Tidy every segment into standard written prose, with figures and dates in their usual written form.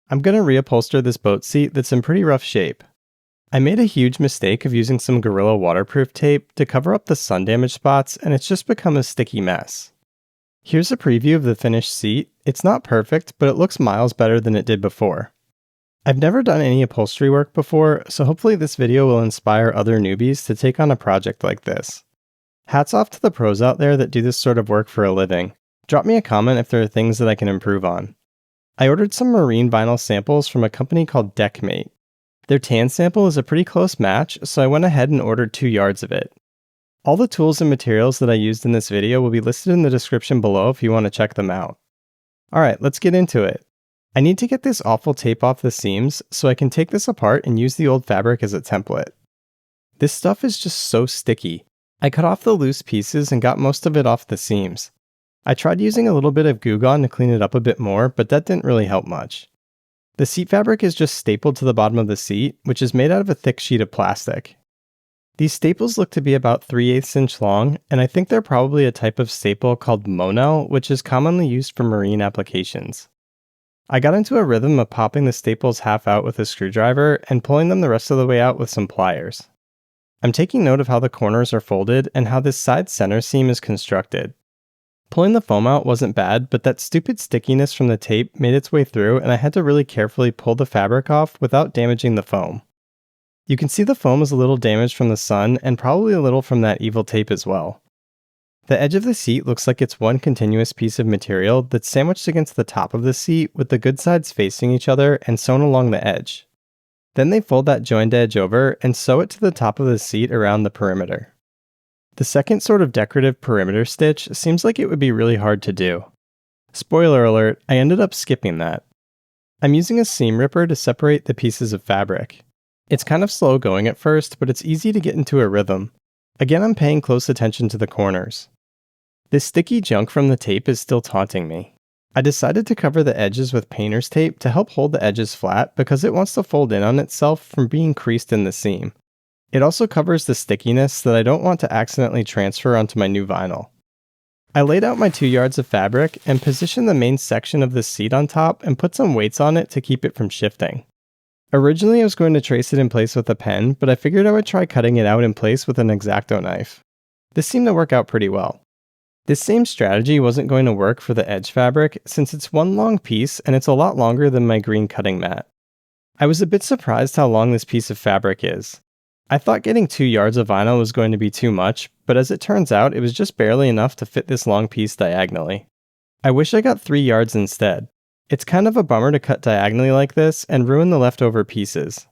I'm going to reupholster this boat seat that's in pretty rough shape. I made a huge mistake of using some Gorilla waterproof tape to cover up the sun damage spots, and it's just become a sticky mess. Here's a preview of the finished seat. It's not perfect, but it looks miles better than it did before. I've never done any upholstery work before, so hopefully this video will inspire other newbies to take on a project like this. Hats off to the pros out there that do this sort of work for a living. Drop me a comment if there are things that I can improve on. I ordered some marine vinyl samples from a company called Deckmate. Their tan sample is a pretty close match, so I went ahead and ordered 2 yards of it. All the tools and materials that I used in this video will be listed in the description below if you want to check them out. Alright, let's get into it. I need to get this awful tape off the seams so I can take this apart and use the old fabric as a template. This stuff is just so sticky. I cut off the loose pieces and got most of it off the seams. I tried using a little bit of Goo Gone to clean it up a bit more, but that didn't really help much. The seat fabric is just stapled to the bottom of the seat, which is made out of a thick sheet of plastic. These staples look to be about 3/8 inch long, and I think they're probably a type of staple called Monel, which is commonly used for marine applications. I got into a rhythm of popping the staples half out with a screwdriver and pulling them the rest of the way out with some pliers. I'm taking note of how the corners are folded and how this side center seam is constructed. Pulling the foam out wasn't bad, but that stupid stickiness from the tape made its way through and I had to really carefully pull the fabric off without damaging the foam. You can see the foam is a little damaged from the sun and probably a little from that evil tape as well. The edge of the seat looks like it's one continuous piece of material that's sandwiched against the top of the seat with the good sides facing each other and sewn along the edge. Then they fold that joined edge over and sew it to the top of the seat around the perimeter. The second sort of decorative perimeter stitch seems like it would be really hard to do. Spoiler alert, I ended up skipping that. I'm using a seam ripper to separate the pieces of fabric. It's kind of slow going at first, but it's easy to get into a rhythm. Again, I'm paying close attention to the corners. This sticky junk from the tape is still taunting me. I decided to cover the edges with painter's tape to help hold the edges flat because it wants to fold in on itself from being creased in the seam. It also covers the stickiness that I don't want to accidentally transfer onto my new vinyl. I laid out my 2 yards of fabric and positioned the main section of the seat on top and put some weights on it to keep it from shifting. Originally I was going to trace it in place with a pen, but I figured I would try cutting it out in place with an X-Acto knife. This seemed to work out pretty well. This same strategy wasn't going to work for the edge fabric since it's one long piece and it's a lot longer than my green cutting mat. I was a bit surprised how long this piece of fabric is. I thought getting 2 yards of vinyl was going to be too much, but as it turns out, it was just barely enough to fit this long piece diagonally. I wish I got 3 yards instead. It's kind of a bummer to cut diagonally like this and ruin the leftover pieces.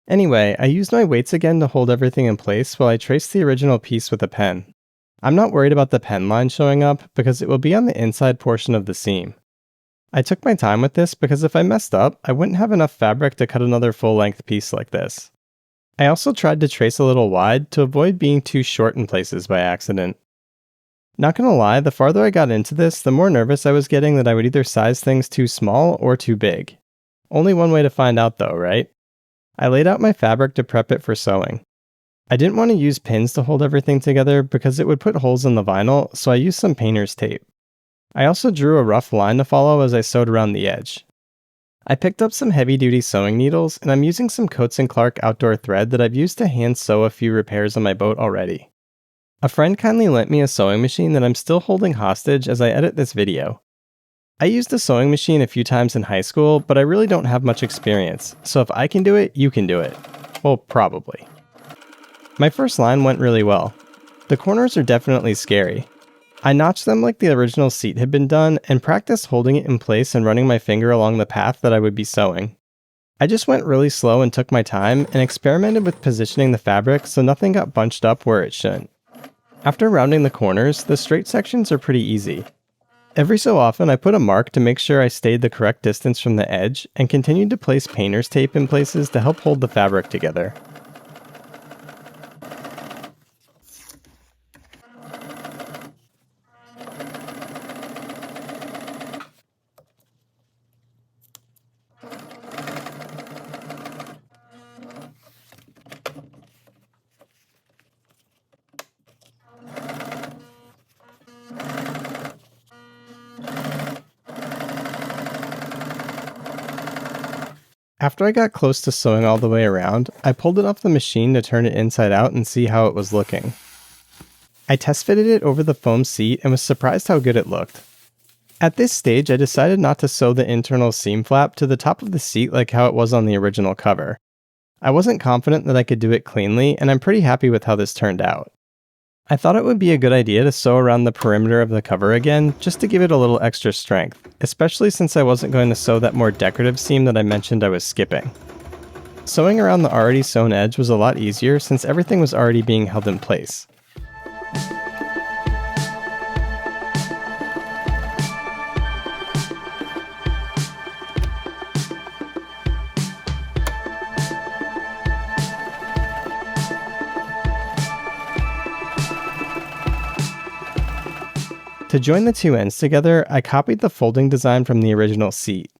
Anyway, I used my weights again to hold everything in place while I traced the original piece with a pen. I'm not worried about the pen line showing up because it will be on the inside portion of the seam. I took my time with this because if I messed up, I wouldn't have enough fabric to cut another full-length piece like this. I also tried to trace a little wide to avoid being too short in places by accident. Not gonna lie, the farther I got into this, the more nervous I was getting that I would either size things too small or too big. Only one way to find out though, right? I laid out my fabric to prep it for sewing. I didn't want to use pins to hold everything together because it would put holes in the vinyl, so I used some painter's tape. I also drew a rough line to follow as I sewed around the edge. I picked up some heavy-duty sewing needles, and I'm using some Coats & Clark outdoor thread that I've used to hand sew a few repairs on my boat already. A friend kindly lent me a sewing machine that I'm still holding hostage as I edit this video. I used a sewing machine a few times in high school, but I really don't have much experience, so if I can do it, you can do it. Well, probably. My first line went really well. The corners are definitely scary. I notched them like the original seat had been done and practiced holding it in place and running my finger along the path that I would be sewing. I just went really slow and took my time and experimented with positioning the fabric so nothing got bunched up where it shouldn't. After rounding the corners, the straight sections are pretty easy. Every so often I put a mark to make sure I stayed the correct distance from the edge and continued to place painter's tape in places to help hold the fabric together. After I got close to sewing all the way around, I pulled it off the machine to turn it inside out and see how it was looking. I test fitted it over the foam seat and was surprised how good it looked. At this stage, I decided not to sew the internal seam flap to the top of the seat like how it was on the original cover. I wasn't confident that I could do it cleanly, and I'm pretty happy with how this turned out. I thought it would be a good idea to sew around the perimeter of the cover again, just to give it a little extra strength, especially since I wasn't going to sew that more decorative seam that I mentioned I was skipping. Sewing around the already sewn edge was a lot easier since everything was already being held in place. To join the two ends together, I copied the folding design from the original seat.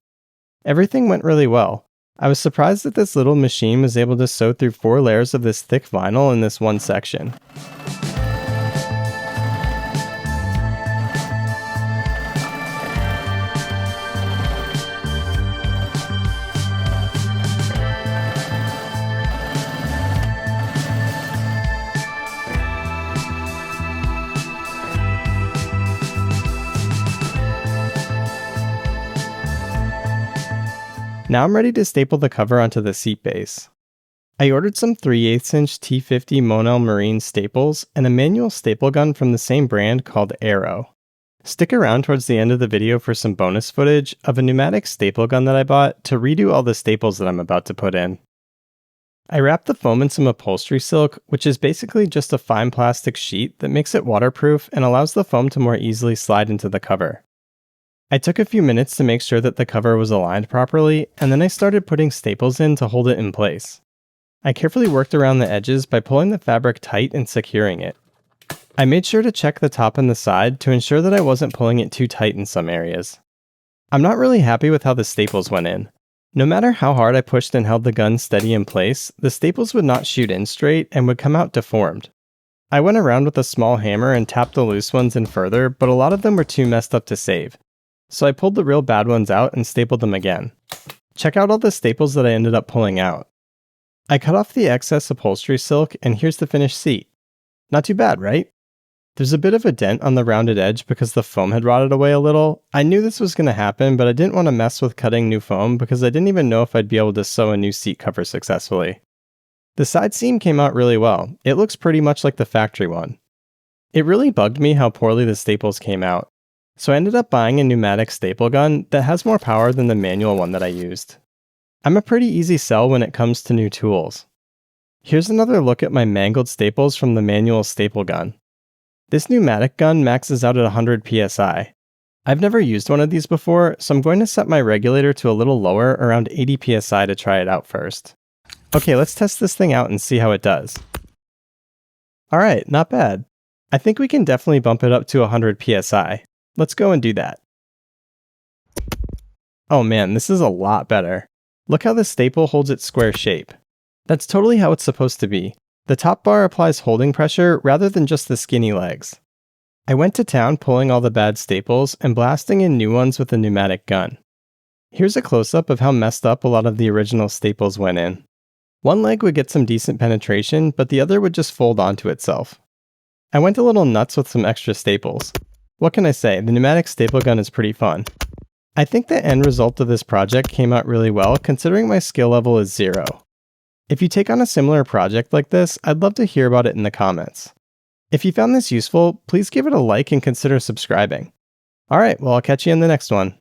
Everything went really well. I was surprised that this little machine was able to sew through 4 layers of this thick vinyl in this one section. Now I'm ready to staple the cover onto the seat base. I ordered some 3/8 inch T50 Monel Marine staples and a manual staple gun from the same brand called Arrow. Stick around towards the end of the video for some bonus footage of a pneumatic staple gun that I bought to redo all the staples that I'm about to put in. I wrapped the foam in some upholstery silk, which is basically just a fine plastic sheet that makes it waterproof and allows the foam to more easily slide into the cover. I took a few minutes to make sure that the cover was aligned properly, and then I started putting staples in to hold it in place. I carefully worked around the edges by pulling the fabric tight and securing it. I made sure to check the top and the side to ensure that I wasn't pulling it too tight in some areas. I'm not really happy with how the staples went in. No matter how hard I pushed and held the gun steady in place, the staples would not shoot in straight and would come out deformed. I went around with a small hammer and tapped the loose ones in further, but a lot of them were too messed up to save. So I pulled the real bad ones out and stapled them again. Check out all the staples that I ended up pulling out. I cut off the excess upholstery silk, and here's the finished seat. Not too bad, right? There's a bit of a dent on the rounded edge because the foam had rotted away a little. I knew this was going to happen, but I didn't want to mess with cutting new foam because I didn't even know if I'd be able to sew a new seat cover successfully. The side seam came out really well. It looks pretty much like the factory one. It really bugged me how poorly the staples came out. So I ended up buying a pneumatic staple gun that has more power than the manual one that I used. I'm a pretty easy sell when it comes to new tools. Here's another look at my mangled staples from the manual staple gun. This pneumatic gun maxes out at 100 psi. I've never used one of these before, so I'm going to set my regulator to a little lower, around 80 psi, to try it out first. Okay, let's test this thing out and see how it does. Alright, not bad. I think we can definitely bump it up to 100 psi. Let's go and do that. Oh man, this is a lot better. Look how the staple holds its square shape. That's totally how it's supposed to be. The top bar applies holding pressure rather than just the skinny legs. I went to town pulling all the bad staples and blasting in new ones with a pneumatic gun. Here's a close-up of how messed up a lot of the original staples went in. One leg would get some decent penetration, but the other would just fold onto itself. I went a little nuts with some extra staples. What can I say, the pneumatic staple gun is pretty fun. I think the end result of this project came out really well considering my skill level is 0. If you take on a similar project like this, I'd love to hear about it in the comments. If you found this useful, please give it a like and consider subscribing. Alright, well I'll catch you in the next one.